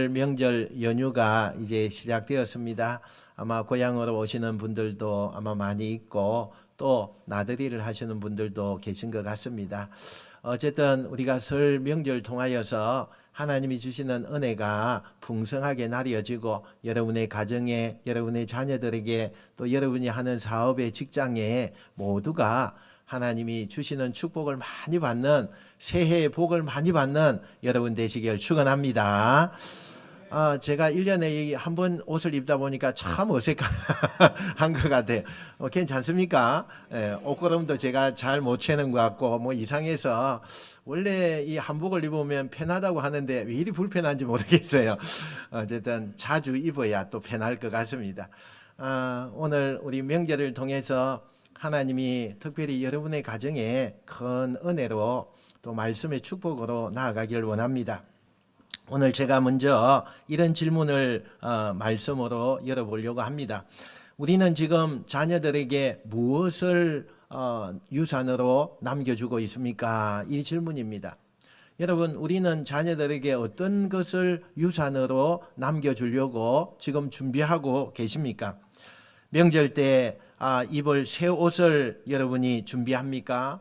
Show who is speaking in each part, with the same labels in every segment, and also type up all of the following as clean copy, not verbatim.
Speaker 1: 설 명절 연휴가 이제 시작되었습니다. 아마 고향으로 오시는 분들도 아마 많이 있고 또 나들이를 하시는 분들도 계신 것 같습니다. 어쨌든 우리가 설 명절 통하여서 하나님이 주시는 은혜가 풍성하게 나뉘어지고 여러분의 가정에, 여러분의 자녀들에게, 또 여러분이 하는 사업에, 직장에 모두가 하나님이 주시는 축복을 많이 받는, 새해의 복을 많이 받는 여러분 되시길 축원합니다. 제가 1년에 한 번 옷을 입다 보니까 참 어색한 것 같아요. 괜찮습니까? 옷걸음도 제가 잘 못 채는 것 같고 뭐 이상해서, 원래 이 한복을 입으면 편하다고 하는데 왜 이리 불편한지 모르겠어요. 어쨌든 자주 입어야 또 편할 것 같습니다. 오늘 우리 명절을 통해서 하나님이 특별히 여러분의 가정에 큰 은혜로 또 말씀의 축복으로 나아가길 원합니다. 오늘 제가 먼저 이런 질문을 말씀으로 열어보려고 합니다. 우리는 지금 자녀들에게 무엇을 유산으로 남겨주고 있습니까? 이 질문입니다. 여러분, 우리는 자녀들에게 어떤 것을 유산으로 남겨주려고 지금 준비하고 계십니까? 명절 때 입을 새 옷을 여러분이 준비합니까?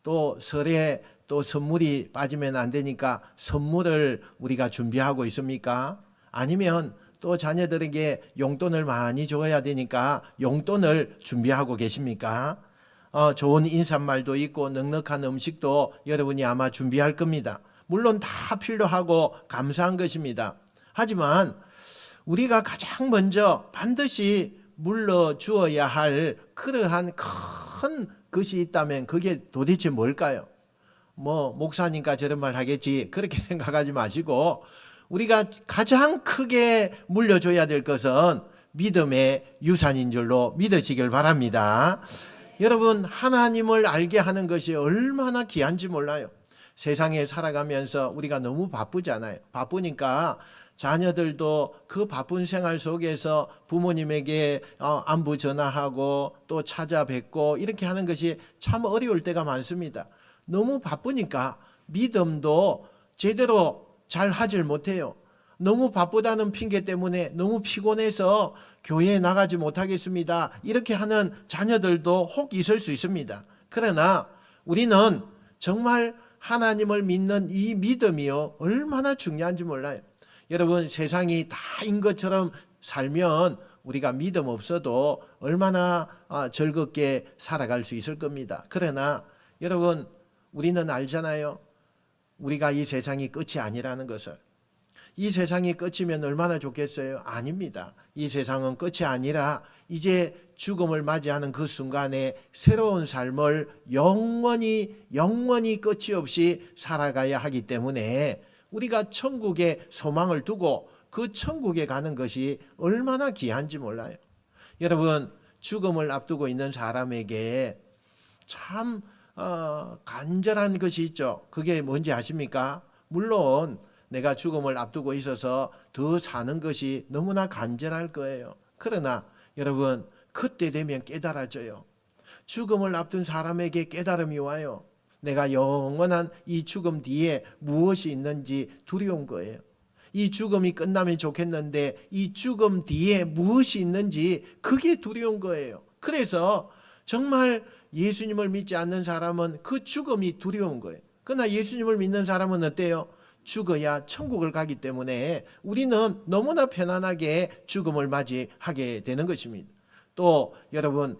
Speaker 1: 또 설에 또 선물이 빠지면 안 되니까 선물을 우리가 준비하고 있습니까? 아니면 또 자녀들에게 용돈을 많이 줘야 되니까 용돈을 준비하고 계십니까? 좋은 인사말도 있고 넉넉한 음식도 여러분이 아마 준비할 겁니다. 물론 다 필요하고 감사한 것입니다. 하지만 우리가 가장 먼저 반드시 물러주어야 할 그러한 큰 것이 있다면 그게 도대체 뭘까요? 목사니까 저런 말 하겠지, 그렇게 생각하지 마시고, 우리가 가장 크게 물려줘야 될 것은 믿음의 유산인 줄로 믿으시길 바랍니다. 여러분, 하나님을 알게 하는 것이 얼마나 귀한지 몰라요. 세상에 살아가면서 우리가 너무 바쁘잖아요. 바쁘니까 자녀들도 그 바쁜 생활 속에서 부모님에게 안부 전화하고 또 찾아뵙고 이렇게 하는 것이 참 어려울 때가 많습니다. 너무 바쁘니까 믿음도 제대로 잘 하질 못해요. 너무 바쁘다는 핑계 때문에 너무 피곤해서 교회에 나가지 못하겠습니다, 이렇게 하는 자녀들도 혹 있을 수 있습니다. 그러나 우리는 정말 하나님을 믿는 이 믿음이요, 얼마나 중요한지 몰라요. 여러분, 세상이 다인 것처럼 살면 우리가 믿음 없어도 얼마나 즐겁게 살아갈 수 있을 겁니다. 그러나 여러분, 우리는 알잖아요. 우리가 이 세상이 끝이 아니라는 것을. 이 세상이 끝이면 얼마나 좋겠어요? 아닙니다. 이 세상은 끝이 아니라 이제 죽음을 맞이하는 그 순간에 새로운 삶을 영원히 끝이 없이 살아가야 하기 때문에 우리가 천국에 소망을 두고 그 천국에 가는 것이 얼마나 귀한지 몰라요. 여러분, 죽음을 앞두고 있는 사람에게 참 간절한 것이 있죠. 그게 뭔지 아십니까? 물론 내가 죽음을 앞두고 있어서 더 사는 것이 너무나 간절할 거예요. 그러나 여러분, 그때 되면 깨달아져요. 죽음을 앞둔 사람에게 깨달음이 와요. 내가 영원한 이 죽음 뒤에 무엇이 있는지 두려운 거예요. 이 죽음이 끝나면 좋겠는데 이 죽음 뒤에 무엇이 있는지 그게 두려운 거예요. 그래서 정말 예수님을 믿지 않는 사람은 그 죽음이 두려운 거예요. 그러나 예수님을 믿는 사람은 어때요? 죽어야 천국을 가기 때문에 우리는 너무나 편안하게 죽음을 맞이하게 되는 것입니다. 또 여러분,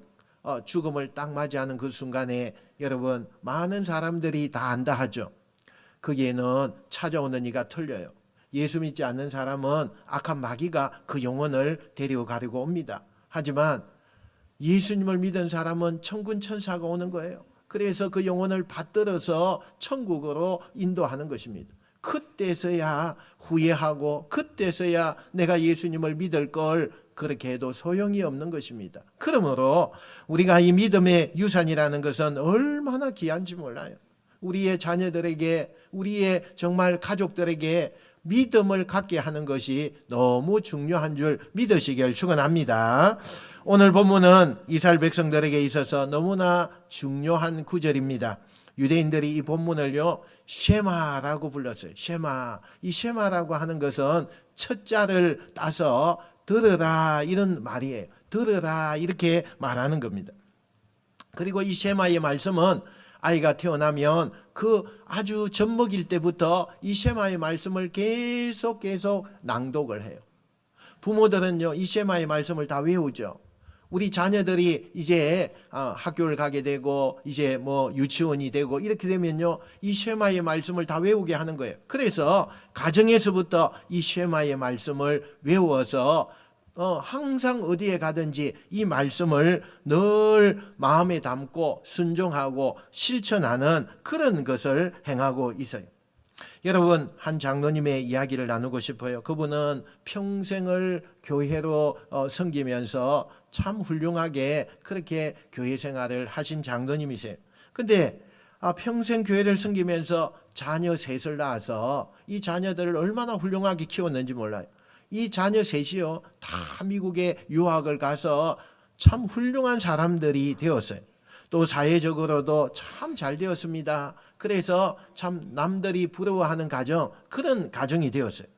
Speaker 1: 죽음을 딱 맞이하는 그 순간에 여러분, 많은 사람들이 다 안다 하죠. 거기에는 찾아오는 이가 틀려요. 예수 믿지 않는 사람은 악한 마귀가 그 영혼을 데려가려고 옵니다. 하지만 예수님을 믿은 사람은 천군 천사가 오는 거예요. 그래서 그 영혼을 받들어서 천국으로 인도하는 것입니다. 그때서야 후회하고 그때서야 내가 예수님을 믿을 걸 그렇게 해도 소용이 없는 것입니다. 그러므로 우리가 이 믿음의 유산이라는 것은 얼마나 귀한지 몰라요. 우리의 자녀들에게, 우리의 정말 가족들에게 믿음을 갖게 하는 것이 너무 중요한 줄 믿으시길 축원합니다. 오늘 본문은 이스라엘 백성들에게 있어서 너무나 중요한 구절입니다. 유대인들이 이 본문을요 쉐마라고 불렀어요. 쉐마. 이 쉐마라고 하는 것은 첫 자를 따서 들으라 이런 말이에요. 들으라 이렇게 말하는 겁니다. 그리고 이 쉐마의 말씀은 아이가 태어나면 그 아주 젖먹일 때부터 이 쉐마의 말씀을 계속 낭독을 해요. 부모들은요 이 쉐마의 말씀을 다 외우죠. 우리 자녀들이 이제 학교를 가게 되고 이제 뭐 유치원이 되고 이렇게 되면요 이 쉐마의 말씀을 다 외우게 하는 거예요. 그래서 가정에서부터 이 쉐마의 말씀을 외워서 항상 어디에 가든지 이 말씀을 늘 마음에 담고 순종하고 실천하는 그런 것을 행하고 있어요. 여러분, 한 장로님의 이야기를 나누고 싶어요. 그분은 평생을 교회로 섬기면서 참 훌륭하게 그렇게 교회 생활을 하신 장로님이세요. 근데 평생 교회를 섬기면서 자녀 셋을 낳아서 이 자녀들을 얼마나 훌륭하게 키웠는지 몰라요. 이 자녀 셋이요 다 미국에 유학을 가서 참 훌륭한 사람들이 되었어요. 또 사회적으로도 참 잘 되었습니다. 그래서 참 남들이 부러워하는 가정, 그런 가정이 되었어요.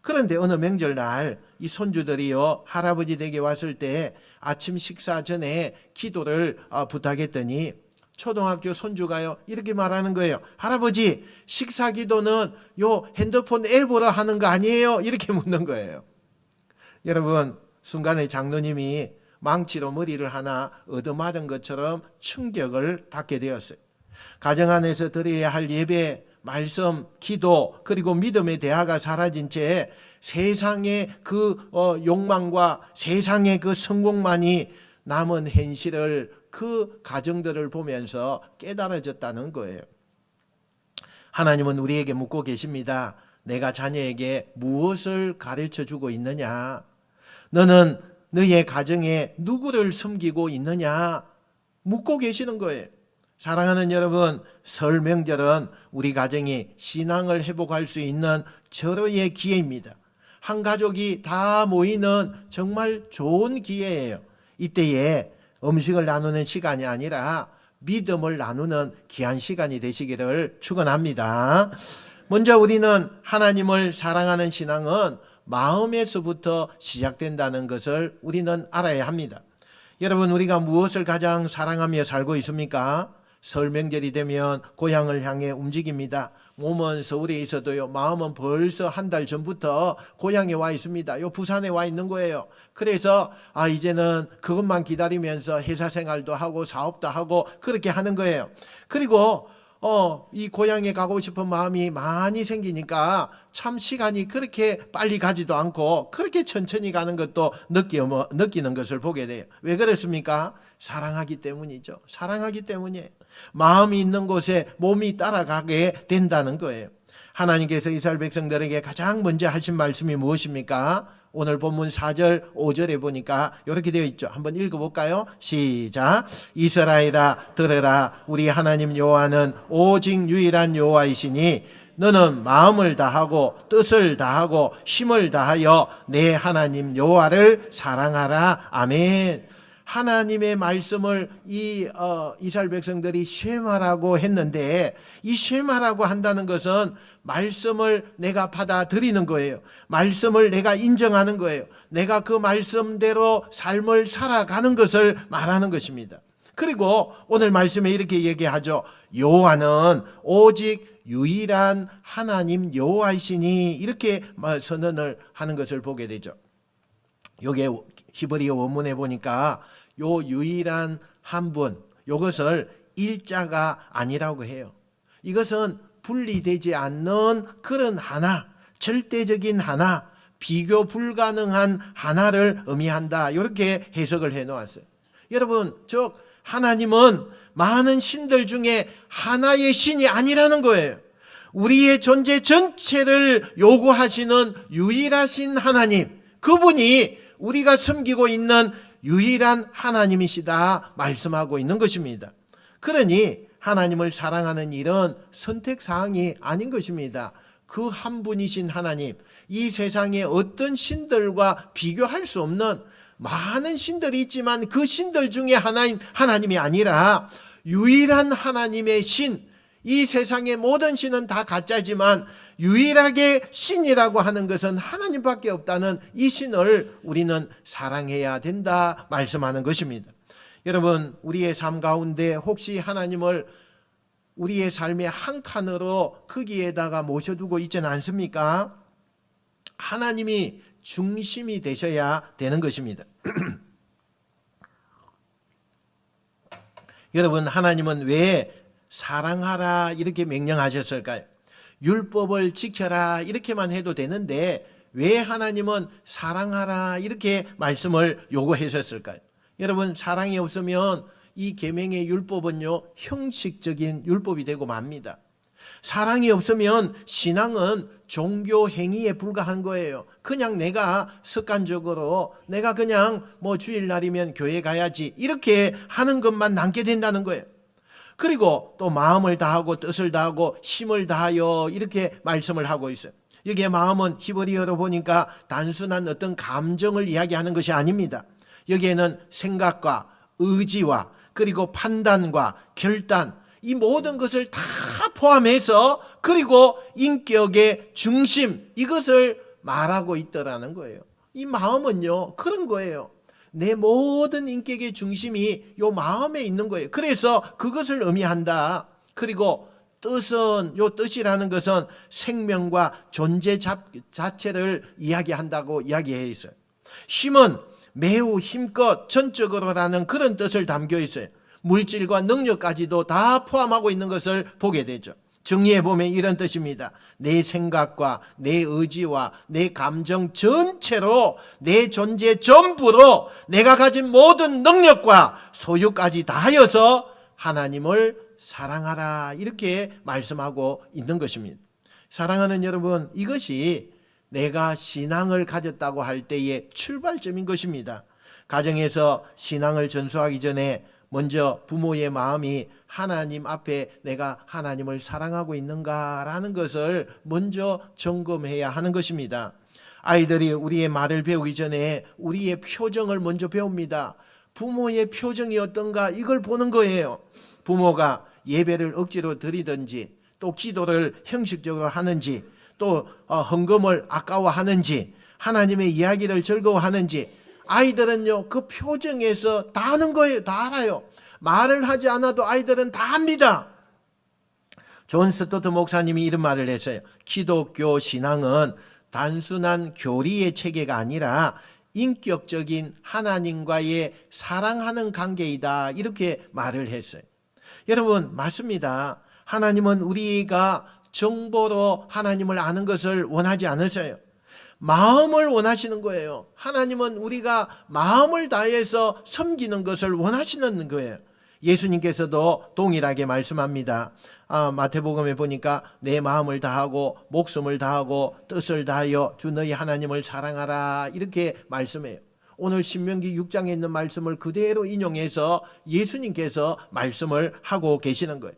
Speaker 1: 그런데 어느 명절날 이 손주들이요 할아버지 댁에 왔을 때 아침 식사 전에 기도를 부탁했더니 초등학교 손주가요 이렇게 말하는 거예요. 할아버지, 식사 기도는 요 핸드폰 앱으로 하는 거 아니에요? 이렇게 묻는 거예요. 여러분, 순간에 장로님이 망치로 머리를 하나 얻어맞은 것처럼 충격을 받게 되었어요. 가정 안에서 드려야 할 예배, 말씀, 기도, 그리고 믿음의 대화가 사라진 채 세상의 그 욕망과 세상의 그 성공만이 남은 현실을 그 가정들을 보면서 깨달아졌다는 거예요. 하나님은 우리에게 묻고 계십니다. 내가 자녀에게 무엇을 가르쳐 주고 있느냐? 너는 너의 가정에 누구를 섬기고 있느냐? 묻고 계시는 거예요. 사랑하는 여러분, 설 명절은 우리 가정이 신앙을 회복할 수 있는 절호의 기회입니다. 한 가족이 다 모이는 정말 좋은 기회예요. 이때에 음식을 나누는 시간이 아니라 믿음을 나누는 귀한 시간이 되시기를 축원합니다. 먼저 우리는 하나님을 사랑하는 신앙은 마음에서부터 시작된다는 것을 우리는 알아야 합니다. 여러분, 우리가 무엇을 가장 사랑하며 살고 있습니까? 설 명절이 되면 고향을 향해 움직입니다. 몸은 서울에 있어도요 마음은 벌써 한 달 전부터 고향에 와 있습니다. 요 부산에 와 있는 거예요. 그래서 이제는 그것만 기다리면서 회사 생활도 하고 사업도 하고 그렇게 하는 거예요. 그리고 이 고향에 가고 싶은 마음이 많이 생기니까 참 시간이 그렇게 빨리 가지도 않고 그렇게 천천히 가는 것도 느끼는 것을 보게 돼요. 왜 그렇습니까? 사랑하기 때문이죠. 사랑하기 때문이에요. 마음이 있는 곳에 몸이 따라가게 된다는 거예요. 하나님께서 이스라엘 백성들에게 가장 먼저 하신 말씀이 무엇입니까? 오늘 본문 4절 5절에 보니까 이렇게 되어 있죠. 한번 읽어볼까요? 시작. 이스라엘아 들으라. 우리 하나님 여호와는 오직 유일한 여호와이시니 너는 마음을 다하고 뜻을 다하고 힘을 다하여 내 하나님 여호와를 사랑하라. 아멘. 하나님의 말씀을 이스라엘 백성들이 쉐마라고 했는데 이 쉐마라고 한다는 것은 말씀을 내가 받아들이는 거예요. 말씀을 내가 인정하는 거예요. 내가 그 말씀대로 삶을 살아가는 것을 말하는 것입니다. 그리고 오늘 말씀에 이렇게 얘기하죠. 여호와는 오직 유일한 하나님 여호와이시니 이렇게 선언을 하는 것을 보게 되죠. 여기에 히브리어 원문에 보니까 요 유일한 한 분, 이것을 일자가 아니라고 해요. 이것은 분리되지 않는 그런 하나, 절대적인 하나, 비교 불가능한 하나를 의미한다. 이렇게 해석을 해 놓았어요. 여러분, 즉 하나님은 많은 신들 중에 하나의 신이 아니라는 거예요. 우리의 존재 전체를 요구하시는 유일하신 하나님, 그분이 우리가 섬기고 있는 유일한 하나님이시다 말씀하고 있는 것입니다. 그러니 하나님을 사랑하는 일은 선택사항이 아닌 것입니다. 그 한 분이신 하나님, 이 세상에 어떤 신들과 비교할 수 없는 많은 신들이 있지만 그 신들 중에 하나님이 아니라 유일한 하나님의 신, 이 세상의 모든 신은 다 가짜지만 유일하게 신이라고 하는 것은 하나님밖에 없다는 이 신을 우리는 사랑해야 된다 말씀하는 것입니다. 여러분, 우리의 삶 가운데 혹시 하나님을 우리의 삶의 한 칸으로 거기에다가 모셔두고 있지는 않습니까? 하나님이 중심이 되셔야 되는 것입니다. 여러분, 하나님은 왜 사랑하라 이렇게 명령하셨을까요? 율법을 지켜라 이렇게만 해도 되는데 왜 하나님은 사랑하라 이렇게 말씀을 요구하셨을까요? 여러분, 사랑이 없으면 이 계명의 율법은요 형식적인 율법이 되고 맙니다. 사랑이 없으면 신앙은 종교 행위에 불과한 거예요. 그냥 내가 습관적으로 내가 그냥 뭐 주일날이면 교회 가야지 이렇게 하는 것만 남게 된다는 거예요. 그리고 또 마음을 다하고 뜻을 다하고 힘을 다하여 이렇게 말씀을 하고 있어요. 여기에 마음은 히브리어로 보니까 단순한 어떤 감정을 이야기하는 것이 아닙니다. 여기에는 생각과 의지와 그리고 판단과 결단, 이 모든 것을 다 포함해서 그리고 인격의 중심, 이것을 말하고 있더라는 거예요. 이 마음은요 그런 거예요. 내 모든 인격의 중심이 요 마음에 있는 거예요. 그래서 그것을 의미한다. 그리고 뜻은, 요 뜻이라는 것은 생명과 존재 자체를 이야기한다고 이야기해 있어요. 힘은 매우 힘껏 전적으로라는 그런 뜻을 담겨 있어요. 물질과 능력까지도 다 포함하고 있는 것을 보게 되죠. 정리해 보면 이런 뜻입니다. 내 생각과 내 의지와 내 감정 전체로 내 존재 전부로 내가 가진 모든 능력과 소유까지 다하여서 하나님을 사랑하라 이렇게 말씀하고 있는 것입니다. 사랑하는 여러분, 이것이 내가 신앙을 가졌다고 할 때의 출발점인 것입니다. 가정에서 신앙을 전수하기 전에 먼저 부모의 마음이 하나님 앞에 내가 하나님을 사랑하고 있는가라는 것을 먼저 점검해야 하는 것입니다. 아이들이 우리의 말을 배우기 전에 우리의 표정을 먼저 배웁니다. 부모의 표정이 어떤가 이걸 보는 거예요. 부모가 예배를 억지로 드리든지 또 기도를 형식적으로 하는지 또 헌금을 아까워하는지 하나님의 이야기를 즐거워하는지 아이들은요 그 표정에서 다 아는 거예요. 다 알아요. 말을 하지 않아도 아이들은 다 압니다. 존 스토트 목사님이 이런 말을 했어요. 기독교 신앙은 단순한 교리의 체계가 아니라 인격적인 하나님과의 사랑하는 관계이다 이렇게 말을 했어요. 여러분, 맞습니다. 하나님은 우리가 정보로 하나님을 아는 것을 원하지 않으셔요. 마음을 원하시는 거예요. 하나님은 우리가 마음을 다해서 섬기는 것을 원하시는 거예요. 예수님께서도 동일하게 말씀합니다. 마태복음에 보니까 내 마음을 다하고 목숨을 다하고 뜻을 다하여 주 너희 하나님을 사랑하라 이렇게 말씀해요. 오늘 신명기 6장에 있는 말씀을 그대로 인용해서 예수님께서 말씀을 하고 계시는 거예요.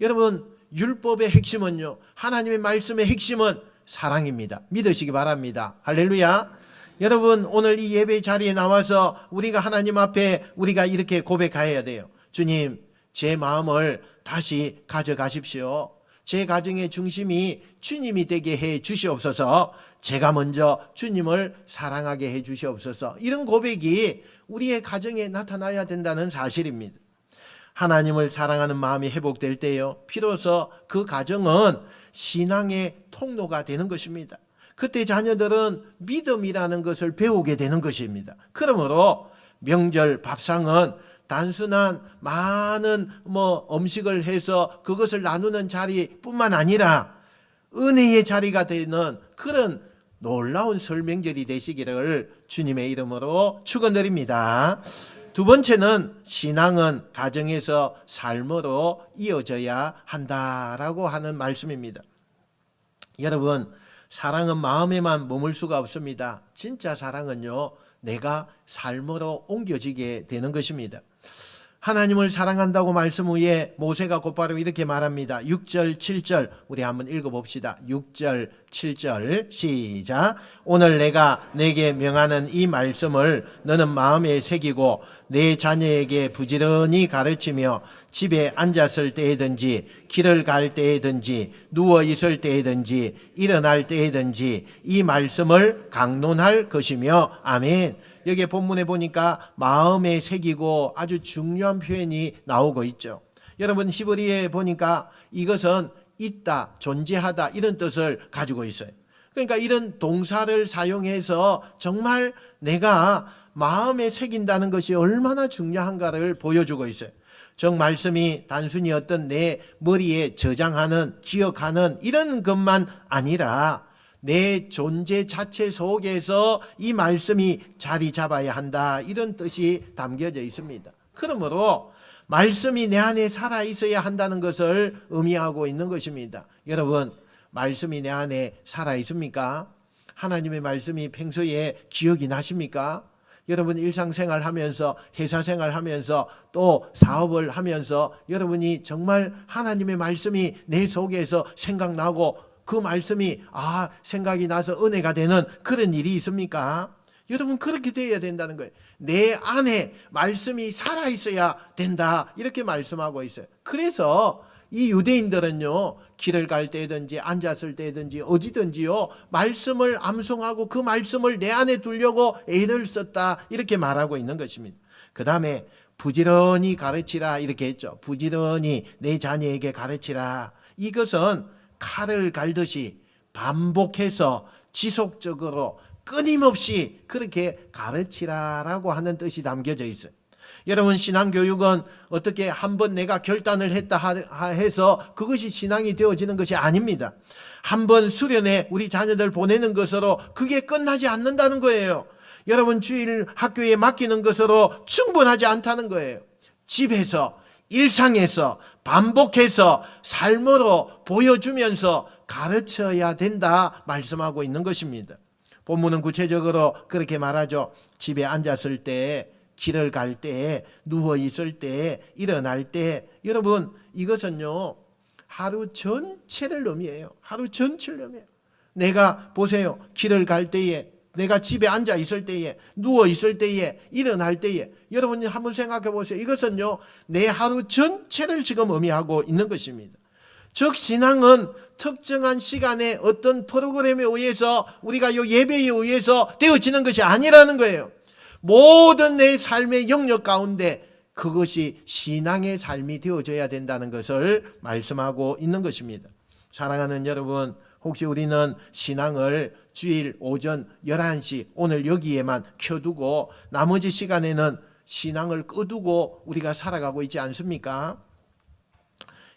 Speaker 1: 여러분, 율법의 핵심은요, 하나님의 말씀의 핵심은 사랑입니다. 믿으시기 바랍니다. 할렐루야. 여러분, 오늘 이 예배 자리에 나와서 우리가 하나님 앞에 우리가 이렇게 고백해야 돼요. 주님, 제 마음을 다시 가져가십시오. 제 가정의 중심이 주님이 되게 해 주시옵소서. 제가 먼저 주님을 사랑하게 해 주시옵소서. 이런 고백이 우리의 가정에 나타나야 된다는 사실입니다. 하나님을 사랑하는 마음이 회복될 때요, 비로소 그 가정은 신앙의 통로가 되는 것입니다. 그때 자녀들은 믿음이라는 것을 배우게 되는 것입니다. 그러므로 명절 밥상은 단순한 많은 음식을 해서 그것을 나누는 자리뿐만 아니라 은혜의 자리가 되는 그런 놀라운 설 명절이 되시기를 주님의 이름으로 축원드립니다. 두 번째는 신앙은 가정에서 삶으로 이어져야 한다라고 하는 말씀입니다. 여러분, 사랑은 마음에만 머물 수가 없습니다. 진짜 사랑은요, 내가 삶으로 옮겨지게 되는 것입니다. 하나님을 사랑한다고 말씀 후에 모세가 곧바로 이렇게 말합니다. 6절 7절 우리 한번 읽어봅시다. 6절 7절 시작. 오늘 내가 내게 명하는 이 말씀을 너는 마음에 새기고 내 자녀에게 부지런히 가르치며 집에 앉았을 때에든지 길을 갈 때에든지 누워 있을 때에든지 일어날 때에든지 이 말씀을 강론할 것이며 아멘. 여기 본문에 보니까 마음에 새기고 아주 중요한 표현이 나오고 있죠. 여러분 히브리어에 보니까 이것은 있다, 존재하다 이런 뜻을 가지고 있어요. 그러니까 이런 동사를 사용해서 정말 내가 마음에 새긴다는 것이 얼마나 중요한가를 보여주고 있어요. 정 말씀이 단순히 어떤 내 머리에 저장하는, 기억하는 이런 것만 아니라 내 존재 자체 속에서 이 말씀이 자리 잡아야 한다 이런 뜻이 담겨져 있습니다. 그러므로 말씀이 내 안에 살아 있어야 한다는 것을 의미하고 있는 것입니다. 여러분 말씀이 내 안에 살아 있습니까? 하나님의 말씀이 평소에 기억이 나십니까? 여러분 일상생활 하면서 회사생활 하면서 또 사업을 하면서 여러분이 정말 하나님의 말씀이 내 속에서 생각나고 그 말씀이 생각이 나서 은혜가 되는 그런 일이 있습니까? 여러분 그렇게 되어야 된다는 거예요. 내 안에 말씀이 살아있어야 된다 이렇게 말씀하고 있어요. 그래서 이 유대인들은요 길을 갈 때든지 앉았을 때든지 어디든지요 말씀을 암송하고 그 말씀을 내 안에 두려고 애를 썼다 이렇게 말하고 있는 것입니다. 그 다음에 부지런히 가르치라 이렇게 했죠. 부지런히 내 자녀에게 가르치라. 이것은 칼을 갈듯이 반복해서 지속적으로 끊임없이 그렇게 가르치라라고 하는 뜻이 담겨져 있어요. 여러분 신앙교육은 어떻게 한번 내가 결단을 했다 해서 그것이 신앙이 되어지는 것이 아닙니다. 한번 수련회 우리 자녀들 보내는 것으로 그게 끝나지 않는다는 거예요. 여러분 주일 학교에 맡기는 것으로 충분하지 않다는 거예요. 집에서 일상에서 반복해서 삶으로 보여주면서 가르쳐야 된다 말씀하고 있는 것입니다. 본문은 구체적으로 그렇게 말하죠. 집에 앉았을 때, 길을 갈 때, 누워 있을 때, 일어날 때. 여러분 이것은요 하루 전체를 의미해요. 하루 전체를 의미해요. 내가 보세요. 길을 갈 때에, 내가 집에 앉아 있을 때에, 누워 있을 때에, 일어날 때에 여러분이 한번 생각해 보세요. 이것은요 내 하루 전체를 지금 의미하고 있는 것입니다. 즉 신앙은 특정한 시간에 어떤 프로그램에 의해서 우리가 요 예배에 의해서 되어지는 것이 아니라는 거예요. 모든 내 삶의 영역 가운데 그것이 신앙의 삶이 되어져야 된다는 것을 말씀하고 있는 것입니다. 사랑하는 여러분, 혹시 우리는 신앙을 주일 오전 11시 오늘 여기에만 켜두고 나머지 시간에는 신앙을 끄두고 우리가 살아가고 있지 않습니까?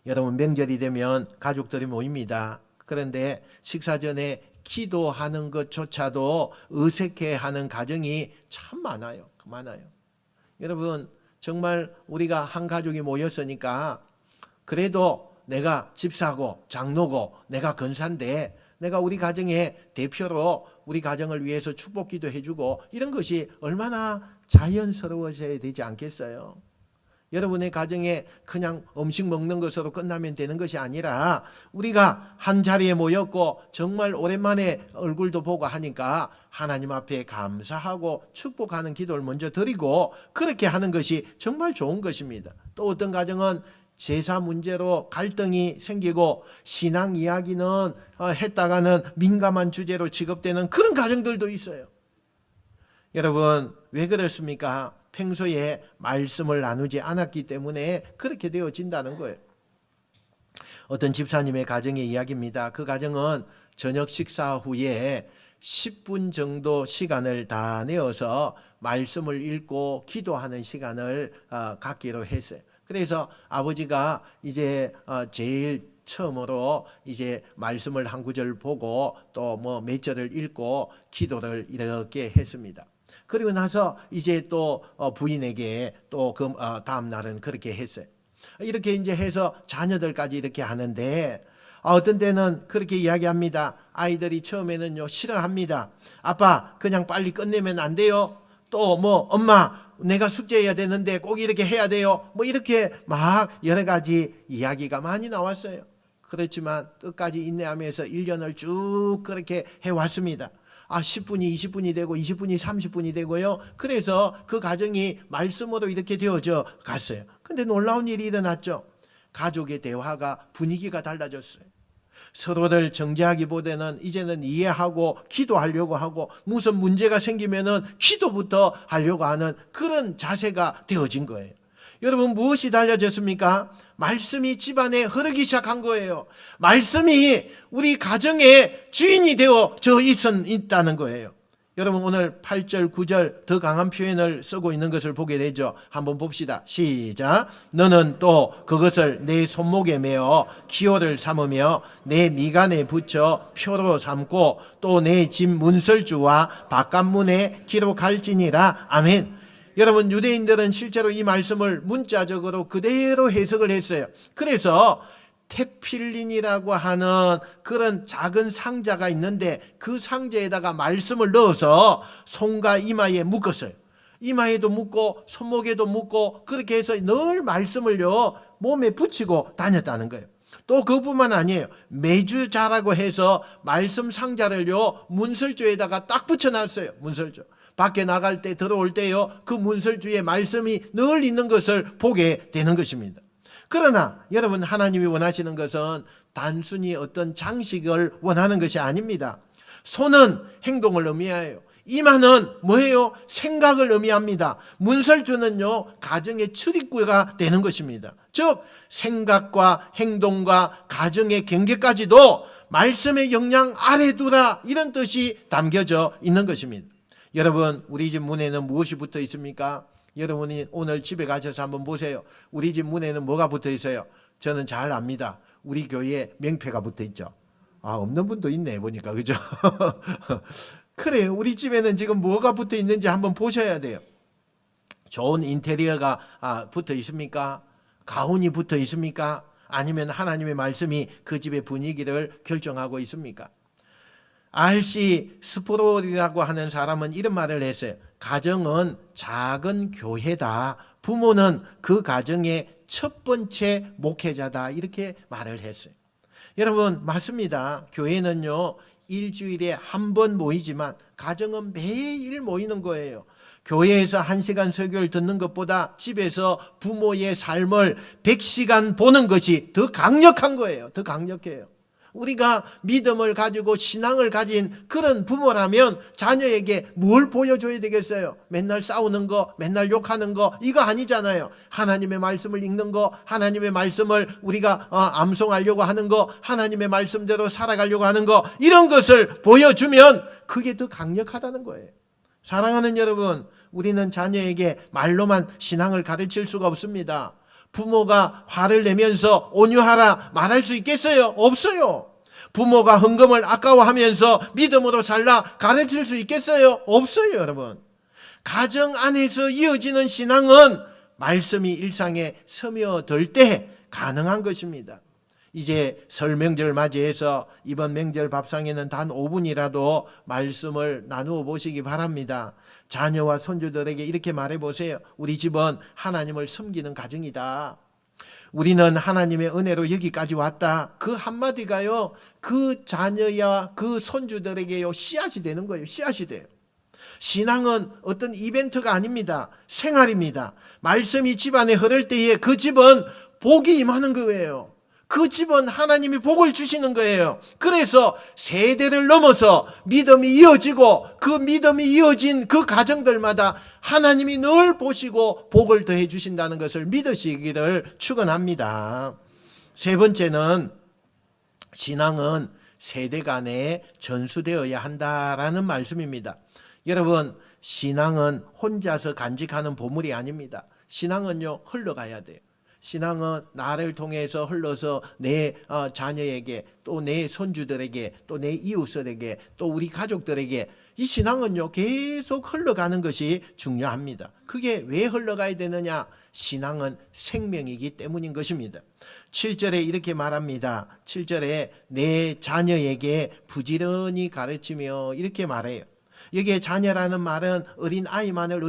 Speaker 1: 여러분 명절이 되면 가족들이 모입니다. 그런데 식사 전에 기도하는 것조차도 어색해하는 가정이 참 많아요. 여러분 정말 우리가 한 가족이 모였으니까 그래도 내가 집사고 장로고 내가 권사인데 내가 우리 가정의 대표로 우리 가정을 위해서 축복 기도해주고 이런 것이 얼마나 자연스러워져야 되지 않겠어요? 여러분의 가정에 그냥 음식 먹는 것으로 끝나면 되는 것이 아니라 우리가 한 자리에 모였고 정말 오랜만에 얼굴도 보고 하니까 하나님 앞에 감사하고 축복하는 기도를 먼저 드리고 그렇게 하는 것이 정말 좋은 것입니다. 또 어떤 가정은 제사 문제로 갈등이 생기고 신앙 이야기는 했다가는 민감한 주제로 취급되는 그런 가정들도 있어요. 여러분 왜 그렇습니까? 평소에 말씀을 나누지 않았기 때문에 그렇게 되어진다는 거예요. 어떤 집사님의 가정의 이야기입니다. 그 가정은 저녁 식사 후에 10분 정도 시간을 다 내어서 말씀을 읽고 기도하는 시간을 갖기로 했어요. 그래서 아버지가 이제 제일 처음으로 이제 말씀을 한 구절 보고 또 뭐 몇 절을 읽고 기도를 이렇게 했습니다. 그리고 나서 이제 또 부인에게 또 그 다음 날은 그렇게 했어요. 이렇게 이제 해서 자녀들까지 이렇게 하는데 어떤 때는 그렇게 이야기합니다. 아이들이 처음에는요 싫어합니다. 아빠 그냥 빨리 끝내면 안 돼요? 또 뭐 엄마 내가 숙제해야 되는데 꼭 이렇게 해야 돼요. 뭐 이렇게 막 여러 가지 이야기가 많이 나왔어요. 그렇지만 끝까지 인내하면서 1년을 쭉 그렇게 해왔습니다. 10분이 20분이 되고 20분이 30분이 되고요. 그래서 그 가정이 말씀으로 이렇게 되어져 갔어요. 근데 놀라운 일이 일어났죠. 가족의 대화가 분위기가 달라졌어요. 서로를 정죄하기보다는 이제는 이해하고 기도하려고 하고 무슨 문제가 생기면은 기도부터 하려고 하는 그런 자세가 되어진 거예요. 여러분 무엇이 달라졌습니까? 말씀이 집안에 흐르기 시작한 거예요. 말씀이 우리 가정의 주인이 되어져 있다는 거예요. 여러분 오늘 8절 9절 더 강한 표현을 쓰고 있는 것을 보게 되죠. 한번 봅시다. 시작. 너는 또 그것을 내 손목에 메어 기호를 삼으며 내 미간에 붙여 표로 삼고 또 내 집 문설주와 바깥문에 기록할지니라. 아멘. 여러분 유대인들은 실제로 이 말씀을 문자적으로 그대로 해석을 했어요. 그래서 테필린이라고 하는 그런 작은 상자가 있는데 그 상자에다가 말씀을 넣어서 손과 이마에 묶었어요. 이마에도 묶고 손목에도 묶고 그렇게 해서 늘 말씀을요 몸에 붙이고 다녔다는 거예요. 또 그뿐만 아니에요. 매주자라고 해서 말씀 상자를요 문설주에다가 딱 붙여놨어요. 문설주. 밖에 나갈 때 들어올 때요 그 문설주에 말씀이 늘 있는 것을 보게 되는 것입니다. 그러나 여러분 하나님이 원하시는 것은 단순히 어떤 장식을 원하는 것이 아닙니다. 손은 행동을 의미해요. 이마는 뭐예요? 생각을 의미합니다. 문설주는요 가정의 출입구가 되는 것입니다. 즉 생각과 행동과 가정의 경계까지도 말씀의 영향 아래 두라 이런 뜻이 담겨져 있는 것입니다. 여러분 우리 집 문에는 무엇이 붙어 있습니까? 여러분이 오늘 집에 가셔서 한번 보세요. 우리 집 문에는 뭐가 붙어 있어요? 저는 잘 압니다. 우리 교회에 명패가 붙어 있죠. 없는 분도 있네 보니까 그죠? 그래요. 우리 집에는 지금 뭐가 붙어 있는지 한번 보셔야 돼요. 좋은 인테리어가 붙어 있습니까? 가훈이 붙어 있습니까? 아니면 하나님의 말씀이 그 집의 분위기를 결정하고 있습니까? R.C. 스프롤이라고 하는 사람은 이런 말을 했어요. 가정은 작은 교회다. 부모는 그 가정의 첫 번째 목회자다. 이렇게 말을 했어요. 여러분 맞습니다. 교회는요 일주일에 한 번 모이지만 가정은 매일 모이는 거예요. 교회에서 1시간 설교를 듣는 것보다 집에서 부모의 삶을 100시간 보는 것이 더 강력한 거예요. 더 강력해요. 우리가 믿음을 가지고 신앙을 가진 그런 부모라면 자녀에게 뭘 보여줘야 되겠어요? 맨날 싸우는 거, 맨날 욕하는 거 이거 아니잖아요. 하나님의 말씀을 읽는 거, 하나님의 말씀을 우리가 암송하려고 하는 거, 하나님의 말씀대로 살아가려고 하는 거 이런 것을 보여주면 그게 더 강력하다는 거예요. 사랑하는 여러분, 우리는 자녀에게 말로만 신앙을 가르칠 수가 없습니다. 부모가 화를 내면서 온유하라 말할 수 있겠어요? 없어요. 부모가 헌금을 아까워하면서 믿음으로 살라 가르칠 수 있겠어요? 없어요, 여러분. 가정 안에서 이어지는 신앙은 말씀이 일상에 스며들 때 가능한 것입니다. 이제 설 명절 맞이해서 이번 명절 밥상에는 단 5분이라도 말씀을 나누어 보시기 바랍니다. 자녀와 손주들에게 이렇게 말해보세요. 우리 집은 하나님을 섬기는 가정이다. 우리는 하나님의 은혜로 여기까지 왔다. 그 한마디가요 그 자녀와 그 손주들에게요 씨앗이 되는 거예요. 씨앗이 돼요. 신앙은 어떤 이벤트가 아닙니다. 생활입니다. 말씀이 집안에 흐를 때에 그 집은 복이 임하는 거예요. 그 집은 하나님이 복을 주시는 거예요. 그래서 세대를 넘어서 믿음이 이어지고 그 믿음이 이어진 그 가정들마다 하나님이 늘 보시고 복을 더해 주신다는 것을 믿으시기를 축원합니다. 세 번째는 신앙은 세대 간에 전수되어야 한다라는 말씀입니다. 여러분 신앙은 혼자서 간직하는 보물이 아닙니다. 신앙은요 흘러가야 돼요. 신앙은 나를 통해서 흘러서 내 자녀에게 또 내 손주들에게 또 내 이웃들에게 또 우리 가족들에게 이 신앙은요 계속 흘러가는 것이 중요합니다. 그게 왜 흘러가야 되느냐? 신앙은 생명이기 때문인 것입니다. 7절에 이렇게 말합니다. 7절에 내 자녀에게 부지런히 가르치며 이렇게 말해요. 여기에 자녀라는 말은 어린 아이만을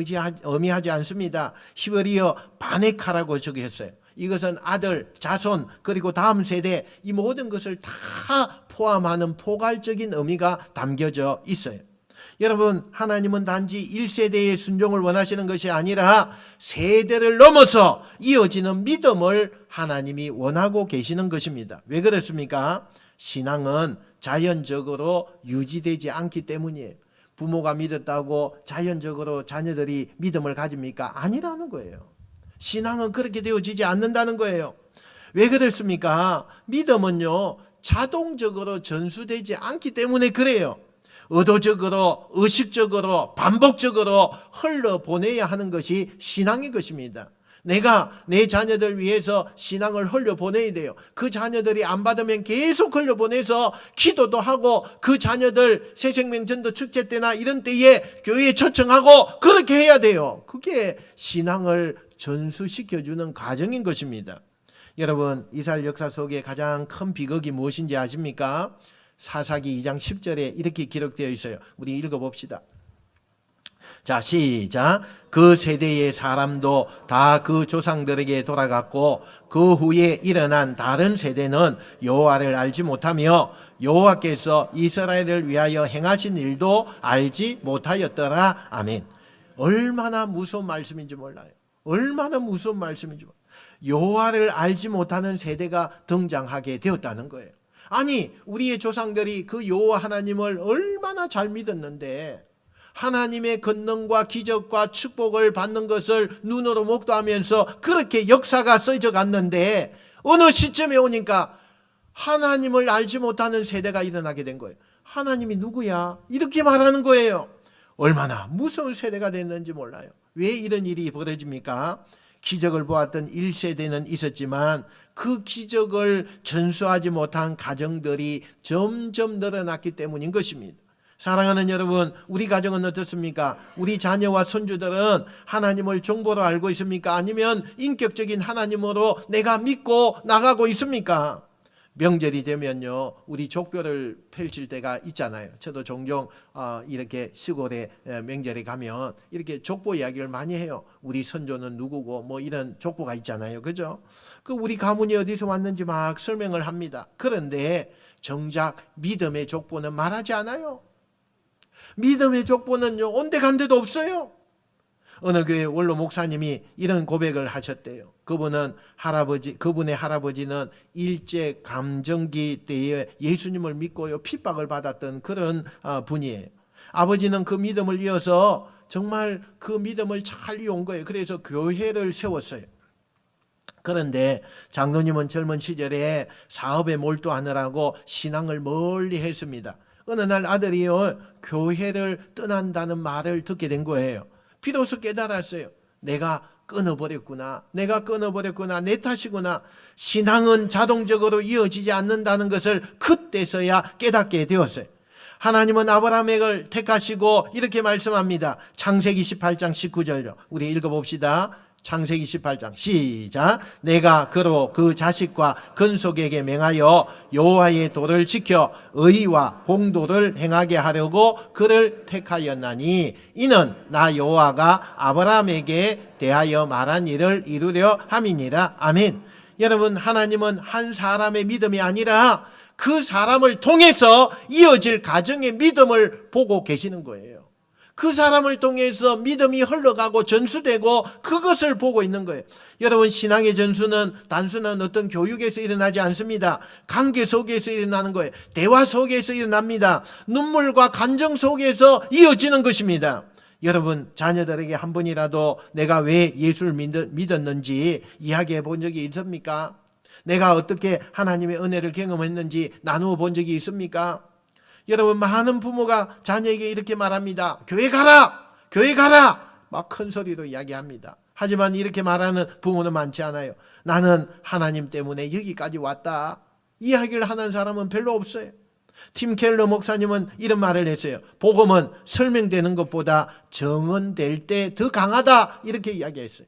Speaker 1: 의미하지 않습니다. 히브리어 바네카라고 적혔어요. 이것은 아들, 자손, 그리고 다음 세대, 이 모든 것을 다 포함하는 포괄적인 의미가 담겨져 있어요. 여러분, 하나님은 단지 1세대의 순종을 원하시는 것이 아니라 세대를 넘어서 이어지는 믿음을 하나님이 원하고 계시는 것입니다. 왜 그렇습니까? 신앙은 자연적으로 유지되지 않기 때문이에요. 부모가 믿었다고 자연적으로 자녀들이 믿음을 가집니까? 아니라는 거예요. 신앙은 그렇게 되어지지 않는다는 거예요. 왜 그렇습니까? 믿음은요, 자동적으로 전수되지 않기 때문에 그래요. 의도적으로, 의식적으로, 반복적으로 흘려보내야 하는 것이 신앙인 것입니다. 내가 내 자녀들 위해서 신앙을 흘려보내야 돼요. 그 자녀들이 안 받으면 계속 흘려보내서 기도도 하고 그 자녀들 새생명전도 축제 때나 이런 때에 교회에 초청하고 그렇게 해야 돼요. 그게 신앙을 전수시켜주는 과정인 것입니다. 여러분, 이스라엘 역사 속에 가장 큰 비극이 무엇인지 아십니까? 사사기 2장 10절에 이렇게 기록되어 있어요. 우리 읽어봅시다. 자, 시작. 그 세대의 사람도 다 그 조상들에게 돌아갔고 그 후에 일어난 다른 세대는 여호와를 알지 못하며 여호와께서 이스라엘을 위하여 행하신 일도 알지 못하였더라. 아멘. 얼마나 무서운 말씀인지 몰라요. 얼마나 무서운 말씀인지 몰라요. 여호와를 알지 못하는 세대가 등장하게 되었다는 거예요. 아니, 우리의 조상들이 그 여호와 하나님을 얼마나 잘 믿었는데 하나님의 권능과 기적과 축복을 받는 것을 눈으로 목도하면서 그렇게 역사가 써져 갔는데 어느 시점에 오니까 하나님을 알지 못하는 세대가 일어나게 된 거예요. 하나님이 누구야? 이렇게 말하는 거예요. 얼마나 무서운 세대가 됐는지 몰라요. 왜 이런 일이 벌어집니까? 기적을 보았던 1세대는 있었지만 그 기적을 전수하지 못한 가정들이 점점 늘어났기 때문인 것입니다. 사랑하는 여러분, 우리 가정은 어떻습니까? 우리 자녀와 손주들은 하나님을 정보로 알고 있습니까? 아니면 인격적인 하나님으로 내가 믿고 나가고 있습니까? 명절이 되면요, 우리 족보를 펼칠 때가 있잖아요. 저도 종종 이렇게 시골에 명절에 가면 이렇게 족보 이야기를 많이 해요. 우리 선조는 누구고 뭐 이런 족보가 있잖아요. 그죠? 그 우리 가문이 어디서 왔는지 막 설명을 합니다. 그런데 정작 믿음의 족보는 말하지 않아요. 믿음의 족보는요, 온데간데도 없어요. 어느 교회 원로 목사님이 이런 고백을 하셨대요. 그분의 할아버지는 일제 감정기 때에 예수님을 믿고요, 핍박을 받았던 그런 분이에요. 아버지는 그 믿음을 이어서 정말 그 믿음을 잘 이어온 거예요. 그래서 교회를 세웠어요. 그런데 장로님은 젊은 시절에 사업에 몰두하느라고 신앙을 멀리 했습니다. 어느 날 아들이요, 교회를 떠난다는 말을 듣게 된 거예요. 비로소 깨달았어요. 내가 끊어버렸구나. 내 탓이구나. 신앙은 자동적으로 이어지지 않는다는 것을 그때서야 깨닫게 되었어요. 하나님은 아브라함을 택하시고 이렇게 말씀합니다. 창세기 18장 19절요. 우리 읽어봅시다. 창세기 18장 시작. 내가 그로 그 자식과 근속에게 맹하여 여호와의 도를 지켜 의와 공도를 행하게 하려고 그를 택하였나니 이는 나 여호와가 아브라함에게 대하여 말한 일을 이루려 함이니라. 아멘. 여러분, 하나님은 한 사람의 믿음이 아니라 그 사람을 통해서 이어질 가정의 믿음을 보고 계시는 거예요. 그 사람을 통해서 믿음이 흘러가고 전수되고 그것을 보고 있는 거예요. 여러분, 신앙의 전수는 단순한 어떤 교육에서 일어나지 않습니다. 관계 속에서 일어나는 거예요. 대화 속에서 일어납니다. 눈물과 감정 속에서 이어지는 것입니다. 여러분, 자녀들에게 한 번이라도 내가 왜 예수를 믿었는지 이야기해 본 적이 있습니까? 내가 어떻게 하나님의 은혜를 경험했는지 나누어 본 적이 있습니까? 여러분, 많은 부모가 자녀에게 이렇게 말합니다. 교회 가라! 교회 가라! 막 큰 소리로 이야기합니다. 하지만 이렇게 말하는 부모는 많지 않아요. 나는 하나님 때문에 여기까지 왔다. 이야기를 하는 사람은 별로 없어요. 팀 켈러 목사님은 이런 말을 했어요. 복음은 설명되는 것보다 정언될 때 더 강하다. 이렇게 이야기했어요.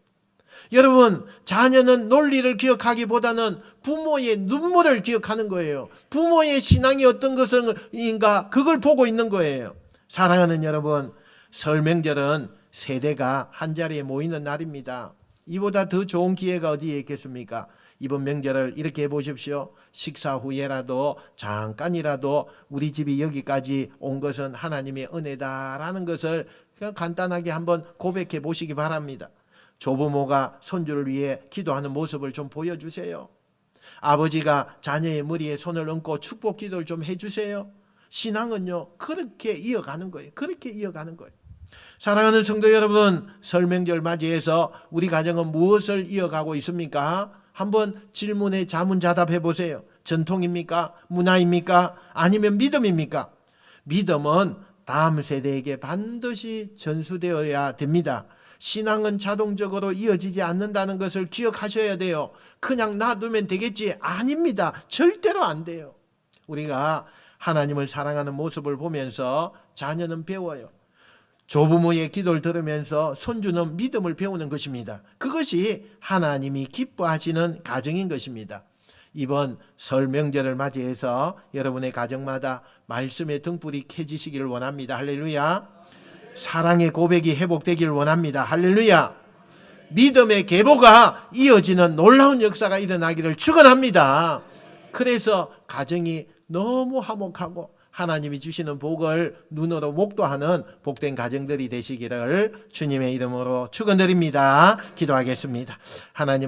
Speaker 1: 여러분, 자녀는 논리를 기억하기보다는 부모의 눈물을 기억하는 거예요. 부모의 신앙이 어떤 것인가 그걸 보고 있는 거예요. 사랑하는 여러분, 설 명절은 세대가 한자리에 모이는 날입니다. 이보다 더 좋은 기회가 어디에 있겠습니까? 이번 명절을 이렇게 해보십시오. 식사 후에라도 잠깐이라도 우리 집이 여기까지 온 것은 하나님의 은혜다라는 것을 그냥 간단하게 한번 고백해 보시기 바랍니다. 조부모가 손주를 위해 기도하는 모습을 좀 보여주세요. 아버지가 자녀의 머리에 손을 얹고 축복 기도를 좀 해주세요. 신앙은요, 그렇게 이어가는 거예요. 그렇게 이어가는 거예요. 사랑하는 성도 여러분, 설 명절 맞이해서 우리 가정은 무엇을 이어가고 있습니까? 한번 질문에 자문자답해 보세요. 전통입니까? 문화입니까? 아니면 믿음입니까? 믿음은 다음 세대에게 반드시 전수되어야 됩니다. 신앙은 자동적으로 이어지지 않는다는 것을 기억하셔야 돼요. 그냥 놔두면 되겠지? 아닙니다. 절대로 안 돼요. 우리가 하나님을 사랑하는 모습을 보면서 자녀는 배워요. 조부모의 기도를 들으면서 손주는 믿음을 배우는 것입니다. 그것이 하나님이 기뻐하시는 가정인 것입니다. 이번 설 명절을 맞이해서 여러분의 가정마다 말씀의 등불이 켜지시기를 원합니다. 할렐루야. 사랑의 고백이 회복되기를 원합니다. 할렐루야. 믿음의 계보가 이어지는 놀라운 역사가 일어나기를 축원합니다. 그래서 가정이 너무 화목하고 하나님이 주시는 복을 눈으로 목도하는 복된 가정들이 되시기를 주님의 이름으로 축원드립니다. 기도하겠습니다. 하나님